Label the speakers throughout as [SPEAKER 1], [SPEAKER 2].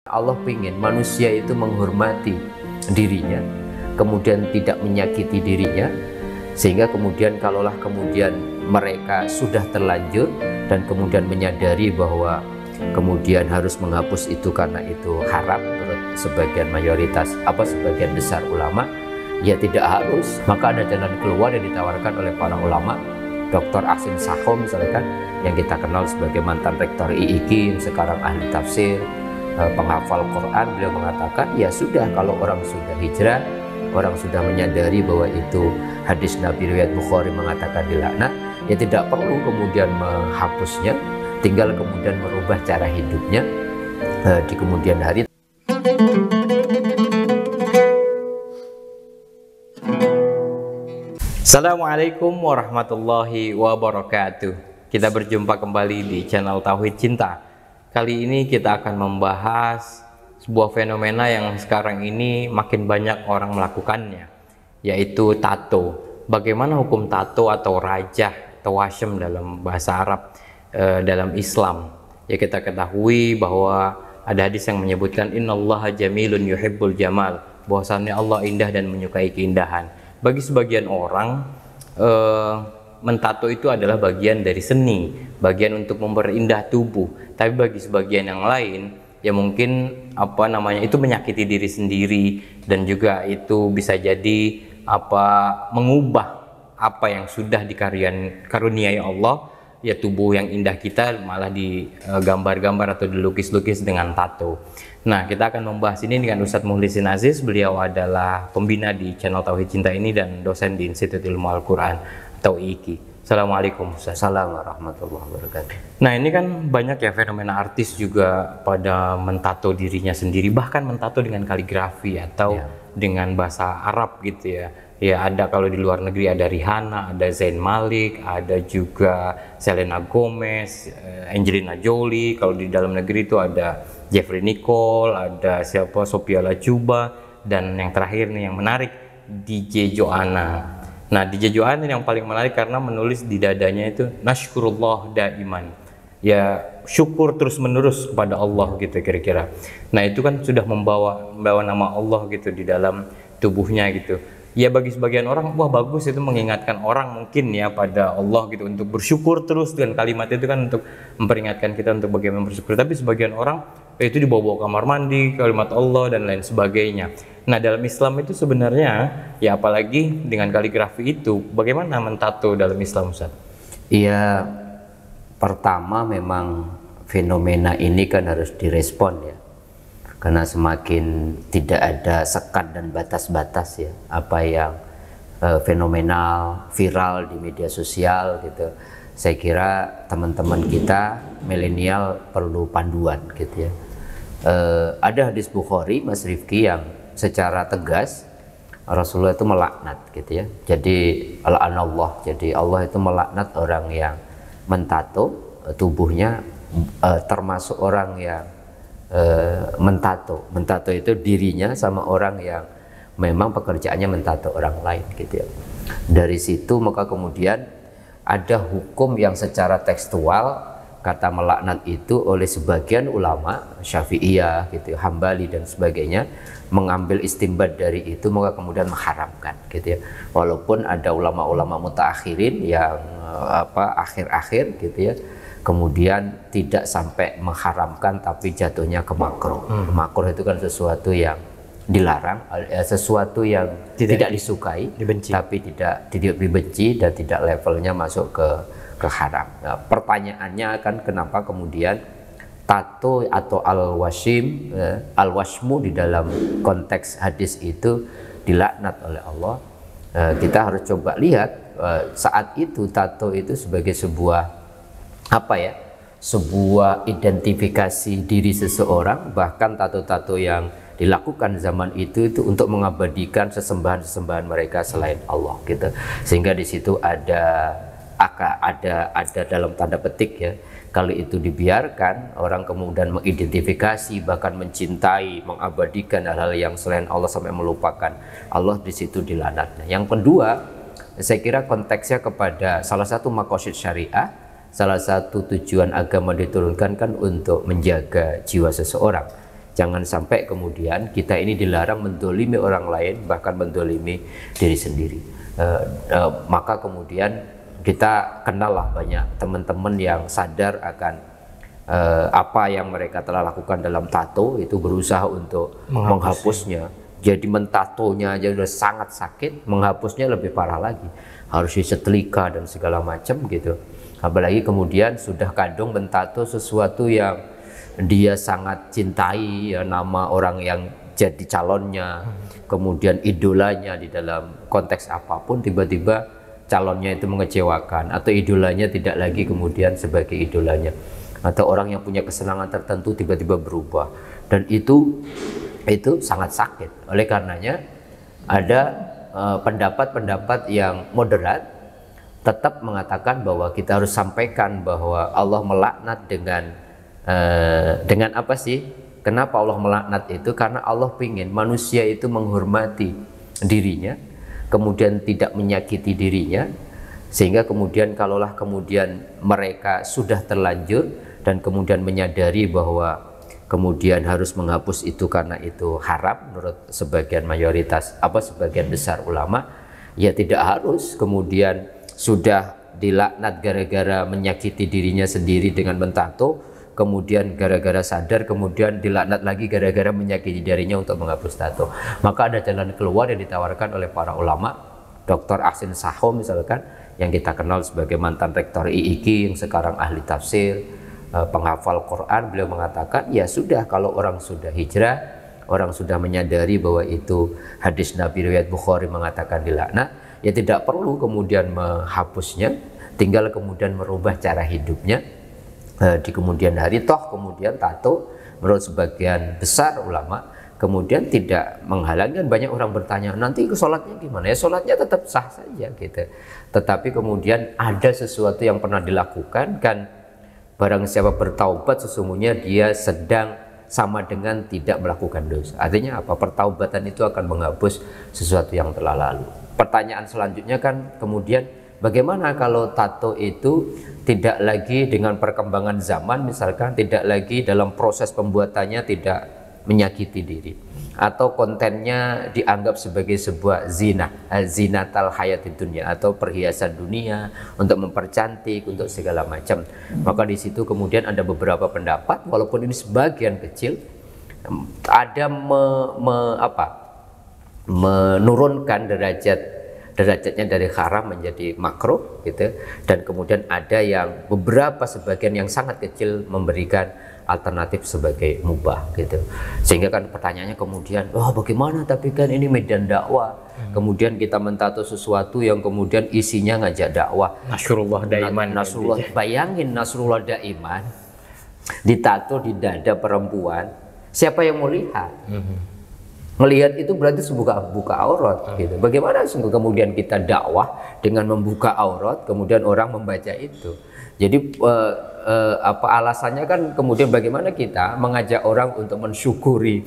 [SPEAKER 1] Allah ingin manusia itu menghormati dirinya, kemudian tidak menyakiti dirinya, sehingga kemudian kalaulah kemudian mereka sudah terlanjur dan kemudian menyadari bahwa kemudian harus menghapus itu karena itu haram menurut sebagian mayoritas sebagian besar ulama, ya tidak harus. Maka ada jalan keluar yang ditawarkan oleh para ulama. Dr. Ahsin Saho misalkan, yang kita kenal sebagai mantan rektor IIKIM, sekarang ahli tafsir, penghafal Quran, beliau mengatakan ya sudah, kalau orang sudah hijrah, orang sudah menyadari bahwa itu hadis Nabi riwayat Bukhari mengatakan dilaknat, ya tidak perlu kemudian menghapusnya, tinggal kemudian merubah cara hidupnya di kemudian hari.
[SPEAKER 2] Assalamualaikum warahmatullahi wabarakatuh. Kita berjumpa kembali di channel Tauhid Cinta. Kali ini kita akan membahas sebuah fenomena yang sekarang ini makin banyak orang melakukannya, yaitu tato. Bagaimana hukum tato atau rajah atau wasyam dalam bahasa Arab dalam Islam? Ya, kita ketahui bahwa ada hadis yang menyebutkan innallaha jamilun yuhibbul jamal, bahwasannya Allah indah dan menyukai keindahan. Bagi sebagian orang mentato itu adalah bagian dari seni, bagian untuk memperindah tubuh. Tapi bagi sebagian yang lain, ya mungkin itu menyakiti diri sendiri, dan juga itu bisa jadi mengubah apa yang sudah dikaruniai Allah, ya tubuh yang indah kita malah digambar-gambar atau dilukis-lukis dengan tato. Nah, kita akan membahas ini dengan Ustadz Muhlisin Aziz. Beliau adalah pembina di channel Tauhid Cinta ini dan dosen di Institut Ilmu Al-Quran atau IIKI. Assalamualaikum Ustadz.
[SPEAKER 1] Assalamualaikum warahmatullahi wabarakatuh.
[SPEAKER 2] Nah, ini kan banyak ya fenomena artis juga pada mentato dirinya sendiri, bahkan mentato dengan kaligrafi atau dengan bahasa Arab gitu ya. Ya, ada kalau di luar negeri ada Rihanna, ada Zayn Malik, ada juga Selena Gomez, Angelina Jolie. Kalau di dalam negeri itu ada Jeffrey Nicole, ada Sophia Latjuba, dan yang terakhir nih yang menarik, DJ Joanna. Nah, DJ Joanna yang paling menarik karena menulis di dadanya itu nashkurullah daiman, ya syukur terus menerus kepada Allah gitu kira-kira. Nah, itu kan sudah membawa nama Allah gitu di dalam tubuhnya gitu. Ya, bagi sebagian orang, wah bagus, itu mengingatkan orang mungkin ya pada Allah gitu, untuk bersyukur terus, dengan kalimat itu kan untuk memperingatkan kita untuk bagaimana bersyukur. Tapi sebagian orang itu dibawa-bawa kamar mandi, kalimat Allah dan lain sebagainya. Nah, dalam Islam itu sebenarnya ya, apalagi dengan kaligrafi itu, bagaimana mentato dalam Islam, Ustaz?
[SPEAKER 1] Iya, pertama memang fenomena ini kan harus direspon ya, karena semakin tidak ada sekat dan batas-batas ya, apa yang fenomenal, viral di media sosial gitu. Saya kira teman-teman kita milenial perlu panduan gitu ya. Ada hadis Bukhari, Mas Rifki, yang secara tegas Rasulullah itu melaknat gitu ya. Jadi Allah, jadi Allah itu melaknat orang yang mentato tubuhnya, termasuk orang yang mentato itu dirinya, sama orang yang memang pekerjaannya mentato orang lain gitu ya. Dari situ maka kemudian ada hukum yang secara tekstual, kata melaknat itu oleh sebagian ulama Syafi'iyah gitu, Hambali dan sebagainya, mengambil istimbat dari itu maka kemudian mengharamkan gitu ya. Walaupun ada ulama-ulama mutaakhirin yang akhir-akhir gitu ya, kemudian tidak sampai mengharamkan tapi jatuhnya ke makruh. Makruh itu kan sesuatu yang dilarang, sesuatu yang tidak disukai, dibenci. Tapi tidak dibenci dan tidak levelnya masuk ke haram. Nah, pertanyaannya kan kenapa kemudian tato atau al-washmu di dalam konteks hadis itu dilaknat oleh Allah? Kita harus coba lihat saat itu tato itu sebagai sebuah sebuah identifikasi diri seseorang. Bahkan tato-tato yang dilakukan zaman itu untuk mengabadikan sesembahan-sesembahan mereka selain Allah gitu. Sehingga di situ ada dalam tanda petik ya, kalau itu dibiarkan, orang kemudian mengidentifikasi, bahkan mencintai, mengabadikan hal-hal yang selain Allah sampai melupakan Allah, di situ dilaknat. Yang kedua, saya kira konteksnya kepada salah satu maqasid syariah, salah satu tujuan agama diturunkan kan untuk menjaga jiwa seseorang. Jangan sampai kemudian kita ini dilarang mendolimi orang lain, bahkan mendolimi diri sendiri. Maka kemudian kita kenallah banyak teman-teman yang sadar akan apa yang mereka telah lakukan dalam tato, itu berusaha untuk menghapusnya. Jadi mentatonya aja sudah sangat sakit, menghapusnya lebih parah lagi, harus disetrika dan segala macam gitu. Apalagi kemudian sudah kadung mentato sesuatu yang dia sangat cintai, ya, nama orang yang jadi calonnya, kemudian idolanya di dalam konteks apapun, tiba-tiba calonnya itu mengecewakan, atau idolanya tidak lagi kemudian sebagai idolanya, atau orang yang punya kesenangan tertentu tiba-tiba berubah, dan itu sangat sakit. Oleh karenanya ada pendapat-pendapat yang moderat tetap mengatakan bahwa kita harus sampaikan bahwa Allah melaknat dengan apa sih? Kenapa Allah melaknat itu? Karena Allah ingin manusia itu menghormati dirinya, kemudian tidak menyakiti dirinya, sehingga kemudian kalaulah kemudian mereka sudah terlanjur dan kemudian menyadari bahwa kemudian harus menghapus itu karena itu haram menurut sebagian mayoritas, sebagian besar ulama, ya tidak harus kemudian sudah dilaknat gara-gara menyakiti dirinya sendiri dengan mentato, kemudian gara-gara sadar kemudian dilaknat lagi gara-gara menyakiti dirinya untuk menghapus tato. Maka ada jalan keluar yang ditawarkan oleh para ulama. Dr. Ahsin Saho misalkan, yang kita kenal sebagai mantan rektor IIKI, yang sekarang ahli tafsir, penghafal Quran, beliau mengatakan ya sudah, kalau orang sudah hijrah, orang sudah menyadari bahwa itu hadis Nabi riwayat Bukhari mengatakan dilaknat, ya tidak perlu kemudian menghapusnya, tinggal kemudian merubah cara hidupnya di kemudian hari. Toh kemudian tato menurut sebagian besar ulama kemudian tidak menghalangi. Banyak orang bertanya, nanti sholatnya gimana? Ya sholatnya tetap sah saja gitu. Tetapi kemudian ada sesuatu yang pernah dilakukan, kan barang siapa bertaubat sesungguhnya dia sedang sama dengan tidak melakukan dosa. Artinya apa? Pertaubatan itu akan menghapus sesuatu yang telah lalu. Pertanyaan selanjutnya kan kemudian, bagaimana kalau tato itu tidak lagi dengan perkembangan zaman, misalkan tidak lagi dalam proses pembuatannya tidak menyakiti diri, atau kontennya dianggap sebagai sebuah zinatal hayatid dunya, atau perhiasan dunia untuk mempercantik, untuk segala macam. Maka di situ kemudian ada beberapa pendapat, walaupun ini sebagian kecil, ada menurunkan derajatnya dari haram menjadi makruh gitu, dan kemudian ada yang beberapa sebagian yang sangat kecil memberikan alternatif sebagai mubah gitu. Sehingga kan pertanyaannya kemudian, bagaimana, tapi kan ini medan dakwah, kemudian kita mentato sesuatu yang kemudian isinya ngajak dakwah.
[SPEAKER 2] Nasrullah Daiman.
[SPEAKER 1] Bayangin Nasrullah Daiman ditato di dada perempuan, siapa yang mau lihat? Melihat itu berarti buka aurat gitu. Bagaimana kemudian kita dakwah dengan membuka aurat, kemudian orang membaca itu? Jadi alasannya kan kemudian bagaimana kita mengajak orang untuk mensyukuri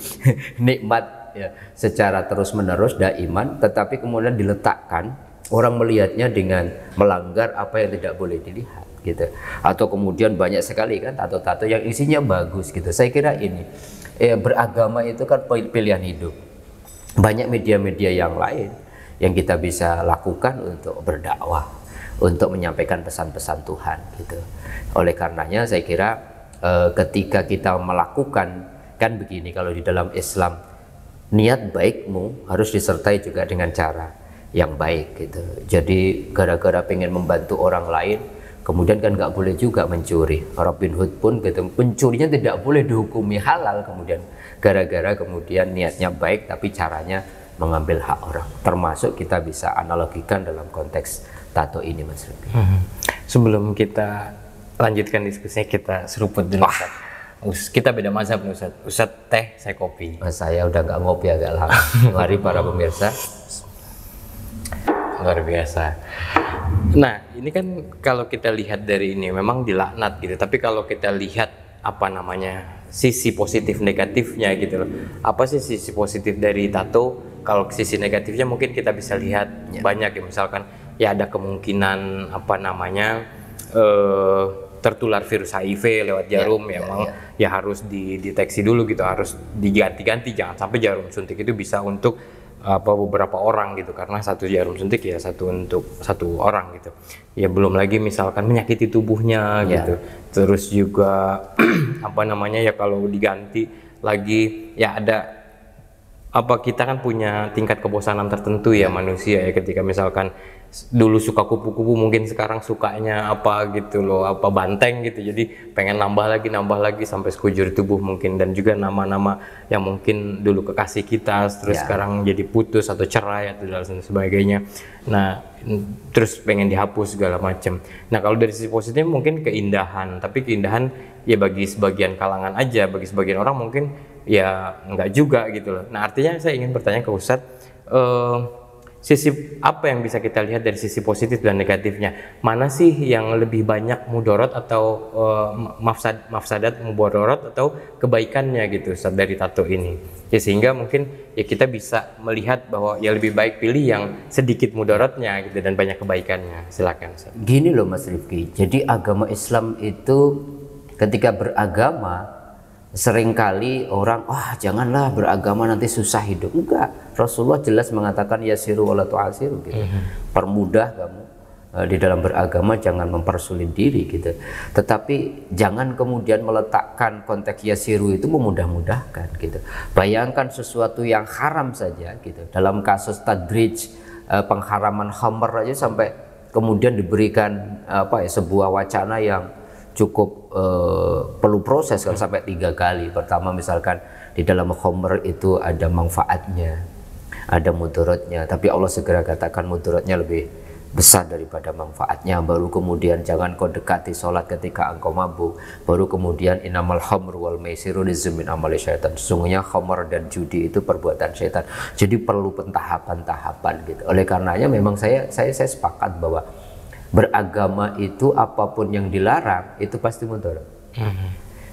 [SPEAKER 1] nikmat ya, secara terus menerus daiman, tetapi kemudian diletakkan orang melihatnya dengan melanggar apa yang tidak boleh dilihat gitu. Atau kemudian banyak sekali kan tato-tato yang isinya bagus gitu. Saya kira ini beragama itu kan pilihan hidup. Banyak media-media yang lain yang kita bisa lakukan untuk berdakwah, untuk menyampaikan pesan-pesan Tuhan gitu. Oleh karenanya saya kira ketika kita melakukan, kan begini, kalau di dalam Islam niat baikmu harus disertai juga dengan cara yang baik gitu. Jadi gara-gara pengen membantu orang lain kemudian kan nggak boleh juga mencuri. Robin Hood pun gitu, pencurinya tidak boleh dihukumi halal kemudian gara-gara kemudian niatnya baik tapi caranya mengambil hak orang. Termasuk kita bisa analogikan dalam konteks tato ini, Mas Ruby.
[SPEAKER 2] Sebelum kita lanjutkan diskusinya, kita seruput dulu. Kita beda mazhab nih Ustaz. Ustaz teh, saya kopi.
[SPEAKER 1] Saya udah nggak ngopi agak lama. Mari para pemirsa.
[SPEAKER 2] Luar biasa. Nah, ini kan kalau kita lihat dari ini memang dilaknat gitu. Tapi kalau kita lihat sisi positif negatifnya gitu loh. Apa sih sisi positif dari tato? Kalau sisi negatifnya mungkin kita bisa lihat banyak ya, misalkan ya ada kemungkinan tertular virus HIV lewat jarum ya harus dideteksi dulu gitu, harus diganti-ganti, jangan sampai jarum suntik itu bisa untuk beberapa orang gitu, karena satu jarum suntik ya satu untuk satu orang gitu. Ya belum lagi misalkan menyakiti tubuhnya gitu. Terus juga ya kalau diganti lagi ya ada kita kan punya tingkat kebosanan tertentu ya manusia ya, ketika misalkan dulu suka kupu-kupu mungkin sekarang sukanya gitu loh, banteng gitu, jadi pengen nambah lagi sampai sekujur tubuh mungkin. Dan juga nama-nama yang mungkin dulu kekasih kita terus sekarang jadi putus atau cerai atau dan sebagainya, nah terus pengen dihapus segala macam. Nah kalau dari sisi positif mungkin keindahan, tapi keindahan ya bagi sebagian kalangan aja, bagi sebagian orang mungkin ya enggak juga gitu loh. Nah artinya saya ingin bertanya ke Ustadz, sisi apa yang bisa kita lihat dari sisi positif dan negatifnya? Mana sih yang lebih banyak mudorot atau mafsadat mudorot atau kebaikannya gitu Ustaz dari tato ini? Ya sehingga mungkin ya kita bisa melihat bahwa ya lebih baik pilih yang sedikit mudorotnya gitu dan banyak kebaikannya. Silakan Ustaz.
[SPEAKER 1] Gini loh Mas Rifki, jadi agama Islam itu ketika beragama seringkali orang janganlah beragama nanti susah hidup. Enggak, Rasulullah jelas mengatakan yasiru wala tu'asiru gitu. Permudah kamu di dalam beragama, jangan mempersulit diri gitu. Tetapi jangan kemudian meletakkan konteks yasiru itu memudah-mudahkan gitu. Bayangkan sesuatu yang haram saja gitu. Dalam kasus tadrij, pengharaman khamr aja sampai kemudian diberikan sebuah wacana yang cukup perlu proses kan sampai 3 kali. Pertama misalkan di dalam khamr itu ada manfaatnya, ada mudaratnya, tapi Allah segera katakan mudaratnya lebih besar daripada manfaatnya. Baru kemudian jangan kau dekati sholat ketika engkau mabuk. Baru kemudian innamal khamru wal maisiru rizqun min amali syaitan. Sesungguhnya khamr dan judi itu perbuatan syaitan. Jadi perlu tahapan-tahapan gitu. Oleh karenanya memang saya sepakat bahwa beragama itu apapun yang dilarang itu pasti mudarat.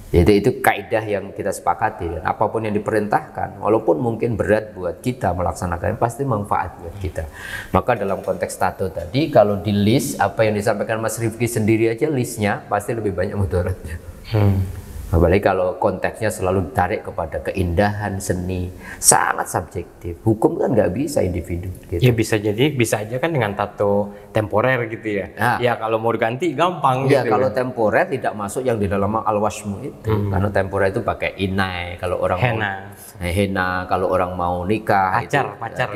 [SPEAKER 1] Jadi itu kaidah yang kita sepakati. Dan apapun yang diperintahkan, walaupun mungkin berat buat kita melaksanakannya, pasti manfaat buat kita. Maka dalam konteks tato tadi, kalau di list apa yang disampaikan Mas Rifki sendiri aja listnya pasti lebih banyak mudaratnya. Apalagi kalau konteksnya selalu ditarik kepada keindahan seni, sangat subjektif. Hukum kan nggak bisa individu gitu.
[SPEAKER 2] Ya bisa aja kan dengan tato temporer gitu ya. Ya kalau mau diganti gampang
[SPEAKER 1] ya,
[SPEAKER 2] gitu.
[SPEAKER 1] Kalau temporer tidak masuk yang di dalam al-washmu itu. Karena temporer itu pakai inai, kalau orang henna, kalau orang mau nikah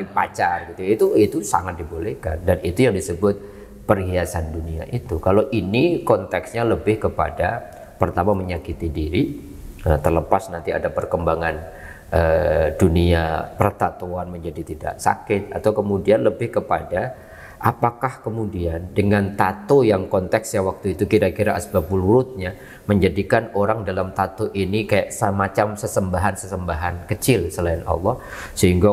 [SPEAKER 1] pacar gitu. Itu sangat dibolehkan, dan itu yang disebut perhiasan dunia itu. Kalau ini konteksnya lebih kepada pertama menyakiti diri, terlepas nanti ada perkembangan dunia pertatuan menjadi tidak sakit, atau kemudian lebih kepada apakah kemudian dengan tato yang konteksnya waktu itu kira-kira asbabul wurudnya menjadikan orang dalam tato ini kayak semacam sesembahan kecil selain Allah, sehingga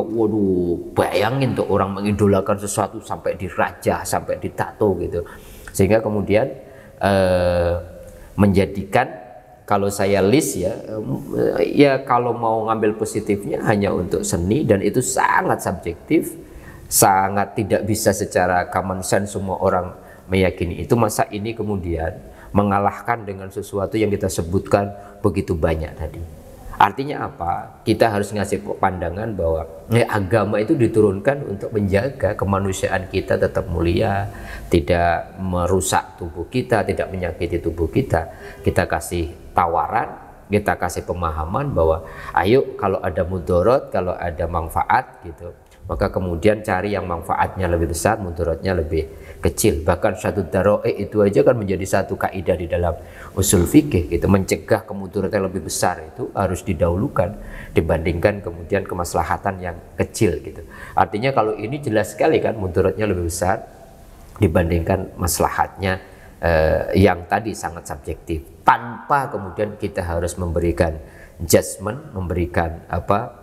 [SPEAKER 1] bayangin tuh orang mengidolakan sesuatu sampai dirajah, sampai ditato gitu, sehingga kemudian menjadikan, kalau saya list ya kalau mau ngambil positifnya hanya untuk seni, dan itu sangat subjektif, sangat tidak bisa secara common sense semua orang meyakini itu. Masa ini kemudian mengalahkan dengan sesuatu yang kita sebutkan begitu banyak tadi. Artinya apa? Kita harus ngasih pandangan bahwa agama itu diturunkan untuk menjaga kemanusiaan kita tetap mulia, tidak merusak tubuh kita, tidak menyakiti tubuh kita. Kita kasih tawaran, kita kasih pemahaman bahwa ayo kalau ada mudarat, kalau ada manfaat gitu, maka kemudian cari yang manfaatnya lebih besar, mudaratnya lebih kecil. Bahkan satu daroe itu aja kan menjadi satu kaidah di dalam usul fikih gitu, mencegah kemudaratan lebih besar itu harus didahulukan dibandingkan kemudian kemaslahatan yang kecil gitu. Artinya kalau ini jelas sekali kan mudaratnya lebih besar dibandingkan maslahatnya yang tadi sangat subjektif, tanpa kemudian kita harus memberikan judgment, memberikan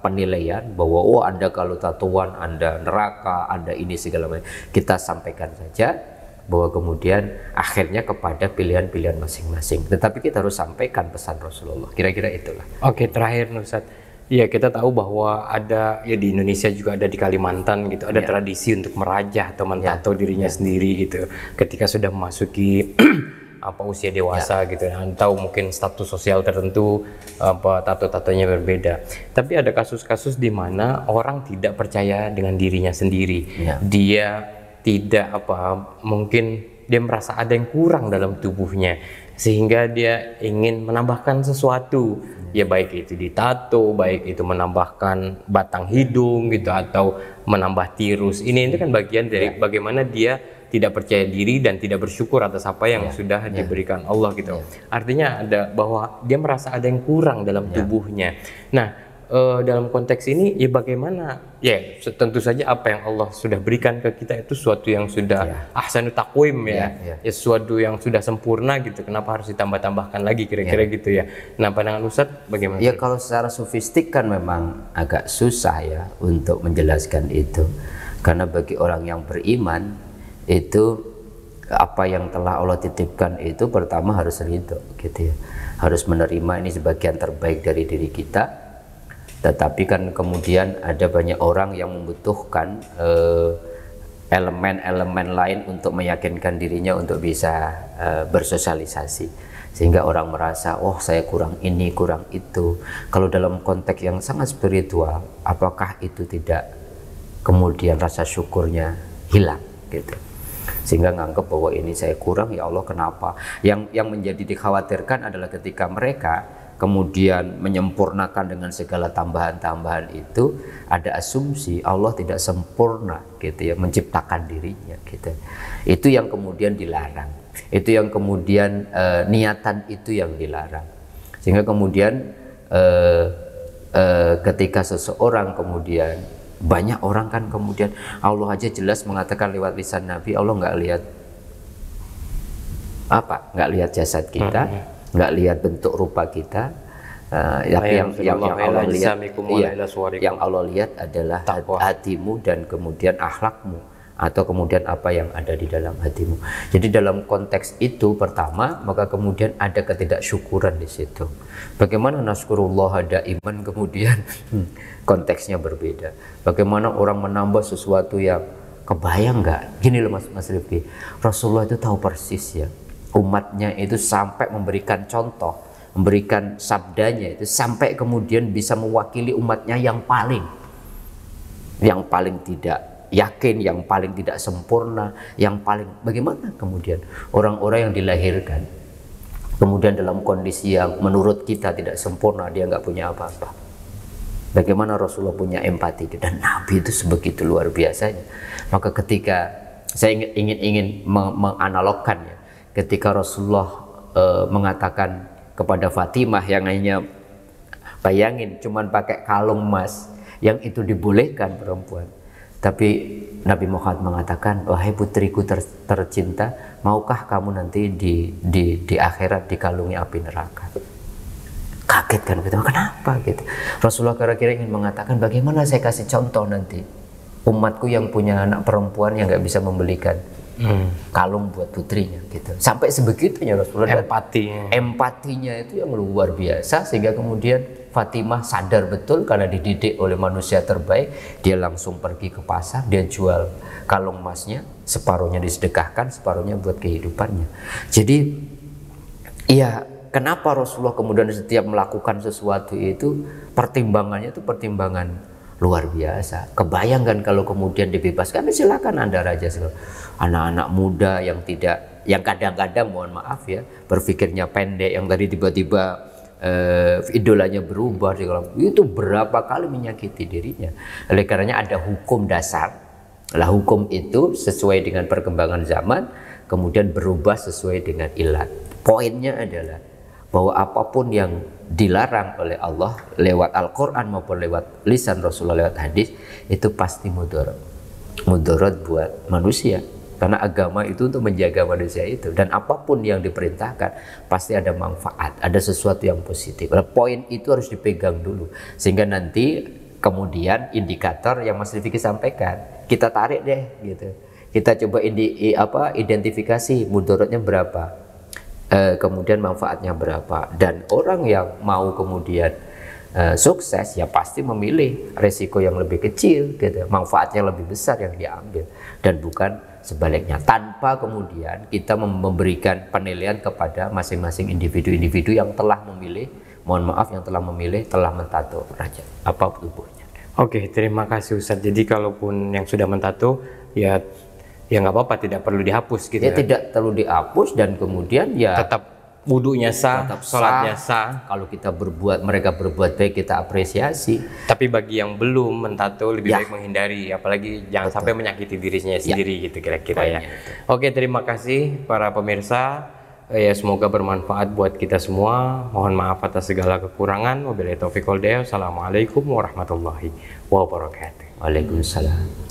[SPEAKER 1] penilaian bahwa Anda kalau tatuan Anda neraka, Anda ini segala macam. Kita sampaikan saja bahwa kemudian akhirnya kepada pilihan-pilihan masing-masing. Tetapi kita harus sampaikan pesan Rasulullah. Kira-kira itulah.
[SPEAKER 2] Oke, terakhir Ustaz. Ya, kita tahu bahwa ada ya di Indonesia juga ada di Kalimantan gitu, ada tradisi untuk merajah atau mentato dirinya sendiri gitu. Ketika sudah memasuki apa usia dewasa gitu, atau mungkin status sosial tertentu, apa tato-tatonya berbeda. Tapi ada kasus-kasus di mana orang tidak percaya dengan dirinya sendiri. Dia tidak mungkin dia merasa ada yang kurang dalam tubuhnya, sehingga dia ingin menambahkan sesuatu, ya baik itu ditato, baik itu menambahkan batang hidung gitu, atau menambah tirus. Ini kan bagian dari bagaimana dia tidak percaya diri dan tidak bersyukur atas apa yang sudah diberikan Allah gitu. Artinya ada bahwa dia merasa ada yang kurang dalam tubuhnya. Nah, dalam konteks ini ya bagaimana, ya tentu saja apa yang Allah sudah berikan ke kita itu sesuatu yang sudah ahsanu taqwim ya, sesuatu yang sudah sempurna gitu, kenapa harus ditambah-tambahkan lagi kira-kira gitu ya. Nah, pandangan Ustadz bagaimana?
[SPEAKER 1] Ya kalau secara sofistik kan memang agak susah ya untuk menjelaskan itu, karena bagi orang yang beriman itu apa yang telah Allah titipkan itu pertama harus ridho gitu ya, harus menerima ini sebagian terbaik dari diri kita. Tetapi kan kemudian ada banyak orang yang membutuhkan elemen-elemen lain untuk meyakinkan dirinya untuk bisa bersosialisasi, sehingga orang merasa oh saya kurang ini kurang itu. Kalau dalam konteks yang sangat spiritual, apakah itu tidak kemudian rasa syukurnya hilang gitu, sehingga nganggap bahwa ini saya kurang, ya Allah kenapa. Yang menjadi dikhawatirkan adalah ketika mereka kemudian menyempurnakan dengan segala tambahan-tambahan itu, ada asumsi Allah tidak sempurna gitu ya menciptakan dirinya gitu. Itu yang kemudian dilarang, itu yang kemudian niatan itu yang dilarang, sehingga kemudian ketika seseorang kemudian, banyak orang kan kemudian Allah aja jelas mengatakan lewat lisan Nabi, Allah nggak lihat jasad kita, nggak lihat bentuk rupa kita, yang Allah lihat, yang Allah lihat adalah hatimu dan kemudian akhlakmu, atau kemudian apa yang ada di dalam hatimu. Jadi dalam konteks itu pertama, maka kemudian ada ketidaksyukuran di situ. Bagaimana naskurullah daiman, kemudian konteksnya berbeda. Bagaimana orang menambah sesuatu yang kebayang nggak? Gini loh Mas Rifki, Rasulullah itu tahu persis ya, umatnya itu sampai memberikan contoh, memberikan sabdanya itu sampai kemudian bisa mewakili umatnya yang paling tidak yakin, yang paling tidak sempurna, yang paling bagaimana kemudian orang-orang yang dilahirkan kemudian dalam kondisi yang menurut kita tidak sempurna, dia nggak punya apa-apa. Bagaimana Rasulullah punya empati, dan Nabi itu sebegitu luar biasanya. Maka ketika saya ingin menganalogkan ya, ketika Rasulullah mengatakan kepada Fatimah yang hanya bayangin cuman pakai kalung emas yang itu dibolehkan perempuan, tapi Nabi Muhammad mengatakan, wahai putriku tercinta, maukah kamu nanti di akhirat dikalungi api neraka? Kaget kan gitu, kenapa gitu? Rasulullah kira-kira ingin mengatakan, bagaimana saya kasih contoh nanti umatku yang punya anak perempuan yang nggak bisa membelikan kalung buat putrinya gitu. Sampai sebegitunya Rasulullah, empatinya itu yang luar biasa, sehingga kemudian Fatimah sadar betul karena dididik oleh manusia terbaik, dia langsung pergi ke pasar, dia jual kalung emasnya, separuhnya disedekahkan, separuhnya buat kehidupannya. Jadi iya, kenapa Rasulullah kemudian setiap melakukan sesuatu itu pertimbangannya itu pertimbangan luar biasa. Kebayangkan kalau kemudian dibebaskan, silakan Anda raja. Anak-anak muda yang kadang-kadang mohon maaf ya, berpikirnya pendek, yang tadi tiba-tiba idolanya berubah, itu berapa kali menyakiti dirinya. Oleh karenanya ada hukum dasar. Lah hukum itu sesuai dengan perkembangan zaman, kemudian berubah sesuai dengan ilat. Poinnya adalah bahwa apapun yang dilarang oleh Allah lewat Al-Quran maupun lewat lisan Rasulullah, lewat hadis, itu pasti mudarat buat manusia, karena agama itu untuk menjaga manusia itu, dan apapun yang diperintahkan pasti ada manfaat, ada sesuatu yang positif. Nah, poin itu harus dipegang dulu, sehingga nanti kemudian indikator yang Mas Rifki sampaikan kita tarik deh gitu, kita coba identifikasi mudaratnya berapa, kemudian manfaatnya berapa, dan orang yang mau kemudian sukses ya pasti memilih resiko yang lebih kecil gitu, manfaatnya lebih besar yang diambil, dan bukan sebaliknya, tanpa kemudian kita memberikan penilaian kepada masing-masing individu-individu yang telah memilih, mohon maaf, yang telah memilih, telah mentato raja apa tubuhnya.
[SPEAKER 2] Oke, terima kasih Ustadz. Jadi kalaupun yang sudah mentato ya nggak apa-apa, tidak perlu dihapus gitu
[SPEAKER 1] Ya, tidak perlu dihapus, dan kemudian ya
[SPEAKER 2] tetap wudunya sah,
[SPEAKER 1] tetap
[SPEAKER 2] sholatnya
[SPEAKER 1] sah.
[SPEAKER 2] sah.
[SPEAKER 1] Kalau mereka berbuat baik, kita apresiasi.
[SPEAKER 2] Tapi bagi yang belum mentato lebih
[SPEAKER 1] Ya.
[SPEAKER 2] baik menghindari, apalagi jangan sampai menyakiti dirinya sendiri gitu kira-kira ya.
[SPEAKER 1] Poinnya itu.
[SPEAKER 2] Oke, terima kasih para pemirsa. Ya, semoga bermanfaat buat kita semua. Mohon maaf atas segala kekurangan. Wabillahi taufiq wal hidayah. Assalamualaikum warahmatullahi wabarakatuh.
[SPEAKER 1] Waalaikumsalam.